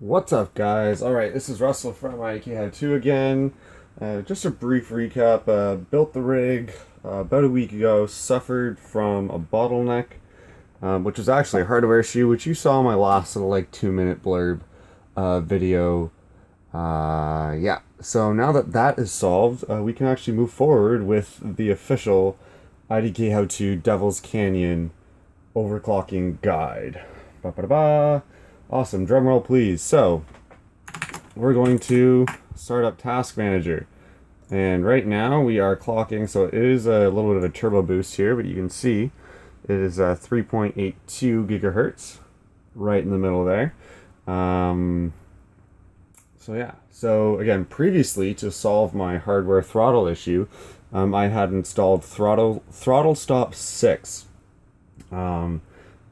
What's up, guys? Alright, this is Russell from IDK How To again. Just a brief recap. Built the rig about a week ago, suffered from a bottleneck, which was actually a hardware issue, which you saw in my last little 2-minute blurb video. Yeah, so now that that is solved, we can actually move forward with the official IDK How To Devil's Canyon Overclocking Guide. Ba-ba-da-ba. Awesome, drum roll please. So, we're going to start up Task Manager. And right now we are clocking, so it is a little bit of a turbo boost here, but you can see it is 3.82 gigahertz right in the middle there. So yeah, so again, previously to solve my hardware throttle issue, I had installed throttle stop 6.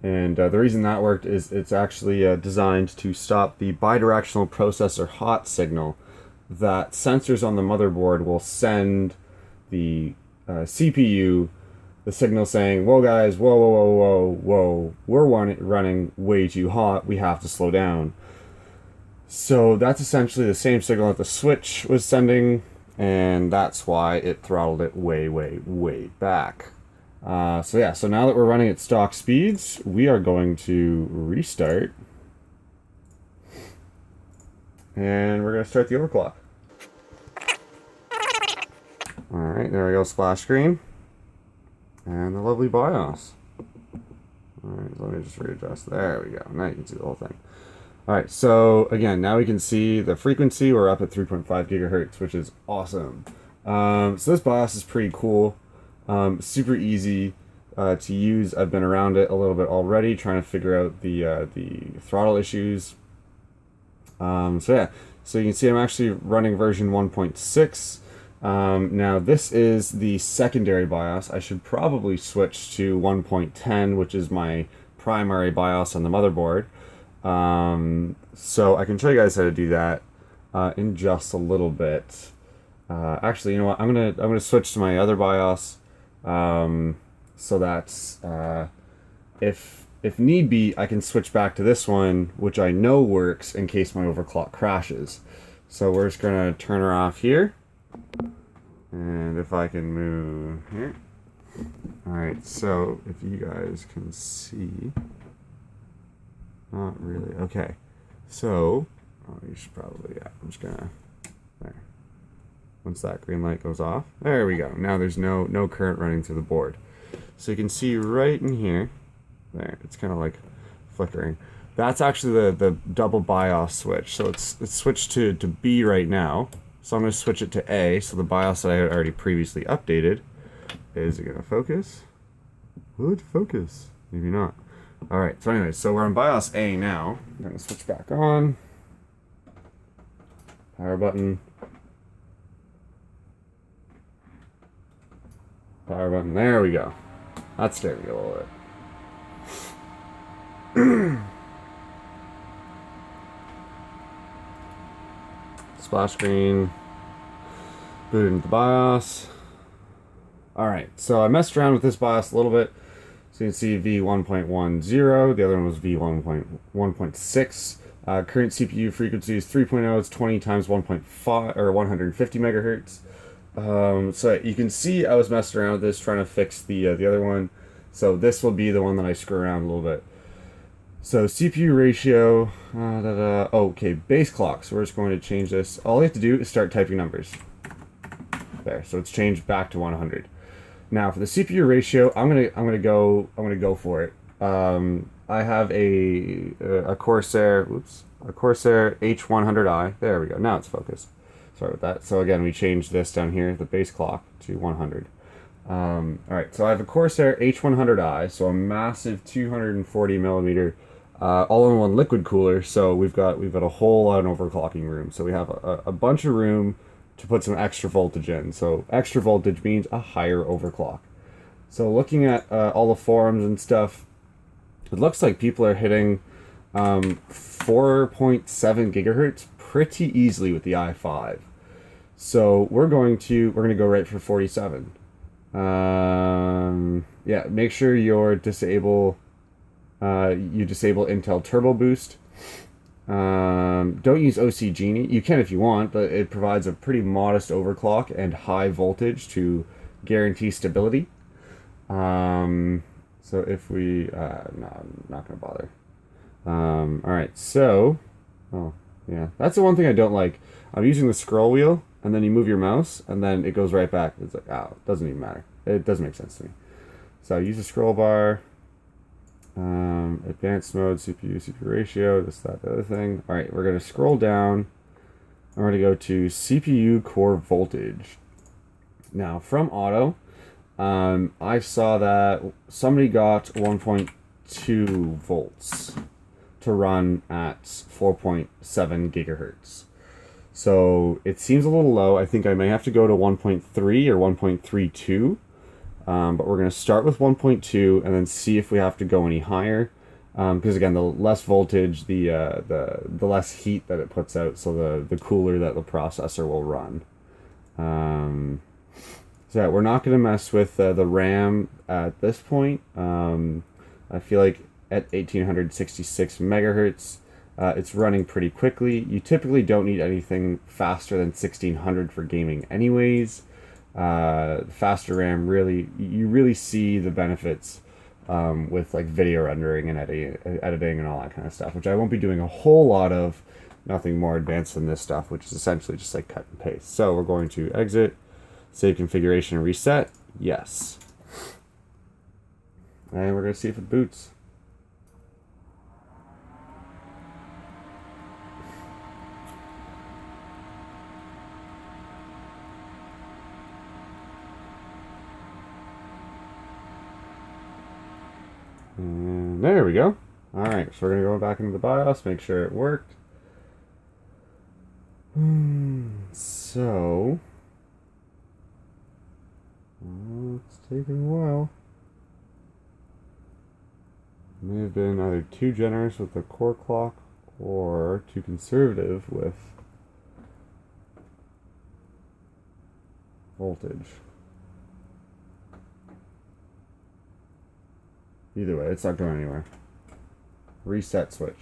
And the reason that worked is it's actually designed to stop the bidirectional processor hot signal that sensors on the motherboard will send the CPU the signal saying, whoa guys, whoa, whoa, whoa, whoa, whoa, we're running way too hot, we have to slow down. So that's essentially the same signal that the switch was sending, and that's why it throttled it way, way, way back. So yeah, so now that we're running at stock speeds, we are going to restart. And we're going to start the overclock. Alright, there we go, splash screen. And the lovely BIOS. Alright, let me just readjust. There we go. Now you can see the whole thing. Alright, so again, now we can see the frequency. We're up at 3.5 gigahertz, which is awesome. So this BIOS is pretty cool. Super easy to use. I've been around it a little bit already, trying to figure out the throttle issues. So yeah, so you can see I'm actually running version 1.6. Now this is the secondary BIOS. I should probably switch to 1.10, which is my primary BIOS on the motherboard. So I can show you guys how to do that in just a little bit. Actually, you know what? I'm gonna switch to my other BIOS. So that's if need be, I can switch back to this one, which I know works in case my overclock crashes. So we're just gonna turn her off here, and if I can move here. All right, so if you guys can see, not really. Okay, so you should probably, yeah. I'm just gonna there. Once that green light goes off, there we go. Now there's no current running through the board. So you can see right in here, there, it's kind of like flickering. That's actually the double BIOS switch. So it's switched to B right now. So I'm going to switch it to A. So the BIOS that I had already previously updated is it going to focus? Will it focus? Maybe not. All right. So anyway, so we're on BIOS A now. I'm going to switch back on. Power button. Power button. There we go. That scared me a little bit. Splash screen. Boot into the BIOS. Alright, so I messed around with this BIOS a little bit. So you can see V1.10. The other one was V1.6. Current CPU frequency is 3.0. It's 20 times 1.5 or 150 megahertz. So you can see I was messing around with this, trying to fix the other one. So this will be the one that I screw around a little bit. So CPU ratio, okay, base clock. So we're just going to change this. All you have to do is start typing numbers. There, so it's changed back to 100. Now for the CPU ratio, I'm gonna go for it. I have a Corsair, a Corsair H100i. There we go. Now it's focused. Sorry about that. So again, we changed this down here, the base clock, to 100. Alright, so I have a Corsair H100i, so a massive 240 millimeter all-in-one liquid cooler. So we've got a whole lot of overclocking room. So we have a bunch of room to put some extra voltage in. So extra voltage means a higher overclock. So looking at all the forums and stuff, it looks like people are hitting 4.7 gigahertz pretty easily with the i5. So we're going to go right for 47. Yeah, make sure you disable Intel Turbo Boost. Don't use OC Genie. You can if you want, but it provides a pretty modest overclock and high voltage to guarantee stability. So if we, no, I'm not gonna bother. All right, so, oh yeah, that's the one thing I don't like. I'm using the scroll wheel, and then you move your mouse, and then it goes right back. It's like, oh, it doesn't even matter. It doesn't make sense to me. So I use the scroll bar. Advanced mode, CPU ratio, this, that, the other thing. All right, we're going to scroll down. I'm going to go to CPU core voltage. Now, from auto, I saw that somebody got 1.2 volts to run at 4.7 gigahertz. So it seems a little low. I think I may have to go to 1.3 or 1.32. But we're going to start with 1.2 and then see if we have to go any higher. Because again, the less voltage, the less heat that it puts out, so the cooler that the processor will run. So yeah, we're not going to mess with the RAM at this point. I feel like at 1866 megahertz, it's running pretty quickly. You typically don't need anything faster than 1600 for gaming anyways. Faster RAM, you really see the benefits with like video rendering and editing and all that kind of stuff, which I won't be doing a whole lot of. Nothing more advanced than this stuff, which is essentially just like cut and paste. So we're going to exit, save configuration, and reset. Yes. And we're going to see if it boots. And there we go. Alright, so we're going to go back into the BIOS, make sure it worked. So, it's taking a while. May have been either too generous with the core clock or too conservative with voltage. Either way, it's not going anywhere. Reset switch.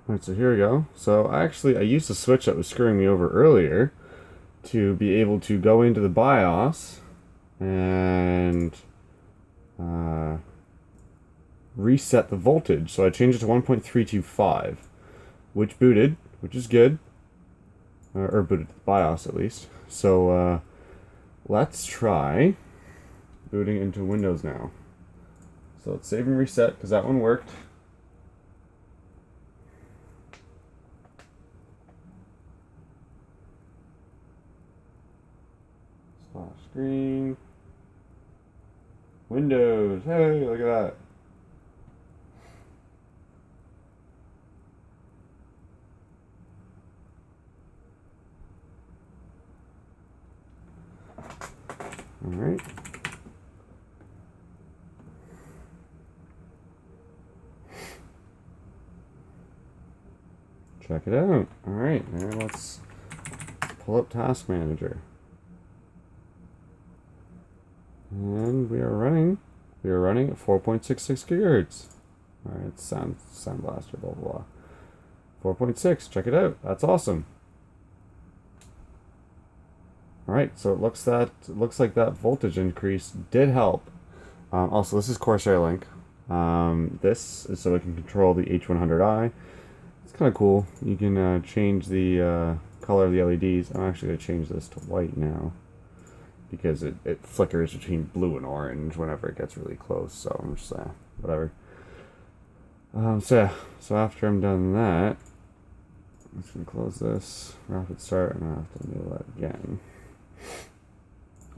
Alright, so here we go. So I used the switch that was screwing me over earlier to be able to go into the BIOS and reset the voltage. So I changed it to 1.325, which booted, which is good. Or booted the BIOS at least. So let's try booting into Windows now. So let's save and reset because that one worked. Screen. Windows. Hey, look at that. All right. Check it out. All right, now let's pull up Task Manager. And we are running at 4.66 gigahertz. All right, sound blaster, blah, blah, blah. 4.6, check it out. That's awesome. All right, so it looks like that voltage increase did help. Also, this is Corsair Link. This is so we can control the H100i. It's kind of cool. You can change the color of the LEDs. I'm actually going to change this to white now, because it flickers between blue and orange whenever it gets really close, so I'm just, whatever. So after I'm done that, I'm just going to close this, rapid start, and I have to do that again.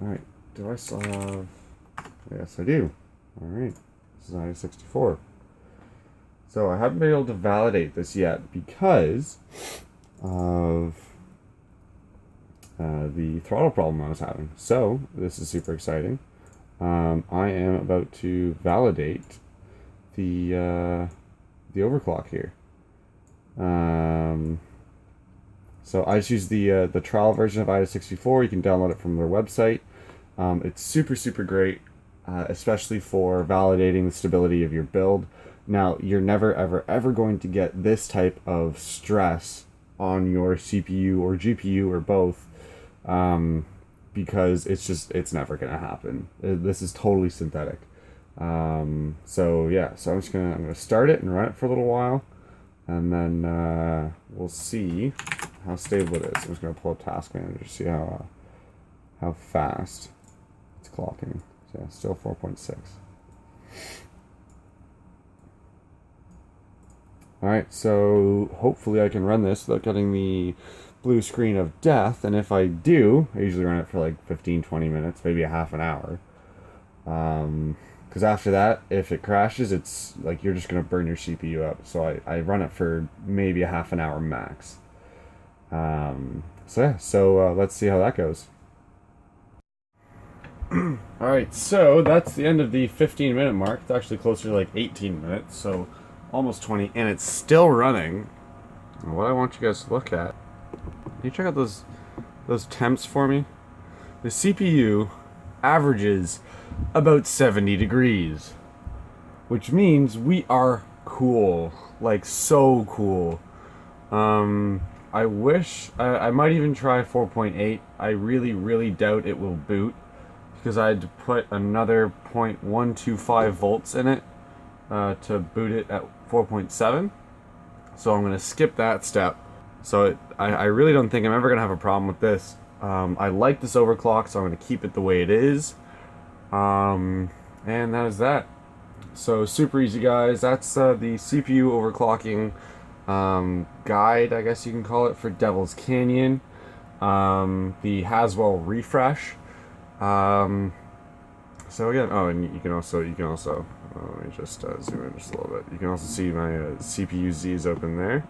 Alright, do I still have... Yes, I do. Alright. This is IDK. So I haven't been able to validate this yet because of the throttle problem I was having. So this is super exciting. I am about to validate the overclock here. So I just use the trial version of IDK. You can download it from their website. It's super great, especially for validating the stability of your build. Now, you're never ever going to get this type of stress on your CPU or GPU or both, because it's never gonna happen. This is totally synthetic. So yeah, so I'm gonna start it and run it for a little while, and then we'll see how stable it is. I'm just gonna pull up Task Manager to see how fast it's clocking. So yeah, still 4.6. Alright, so hopefully I can run this without getting the blue screen of death, and if I do, I usually run it for like 15-20 minutes, maybe a half an hour. Because after that, if it crashes, it's like you're just going to burn your CPU up. So I run it for maybe a half an hour max. So yeah, let's see how that goes. Alright, so that's the end of the 15-minute mark. It's actually closer to like 18 minutes, so almost 20, and it's still running. And what I want you guys to look at, can you check out those temps for me? The CPU averages about 70 degrees, which means we are cool, like so cool. I wish I might even try 4.8. I really doubt it will boot, because I had to put another 0.125 volts in it to boot it at 4.7. So I'm going to skip that step. So I really don't think I'm ever going to have a problem with this. I like this overclock, so I'm going to keep it the way it is. And that is that. So super easy, guys. That's the CPU overclocking guide, I guess you can call it, for Devil's Canyon. The Haswell refresh. So again, oh, and you can also let me just zoom in just a little bit. You can also see my CPU Z is open there.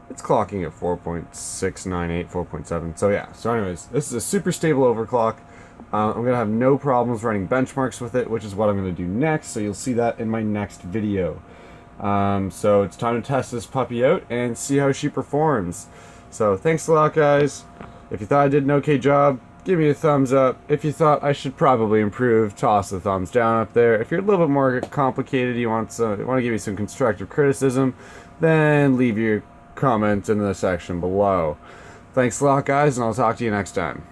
It's clocking at 4.698, 4.7. So yeah, so anyways, this is a super stable overclock. I'm going to have no problems running benchmarks with it, which is what I'm going to do next, so you'll see that in my next video. So it's time to test this puppy out and see how she performs. So thanks a lot, guys. If you thought I did an okay job, give me a thumbs up. If you thought I should probably improve, toss the thumbs down up there. If you're a little bit more complicated, you want to give me some constructive criticism, then leave your comment in the section below. Thanks a lot, guys, and I'll talk to you next time.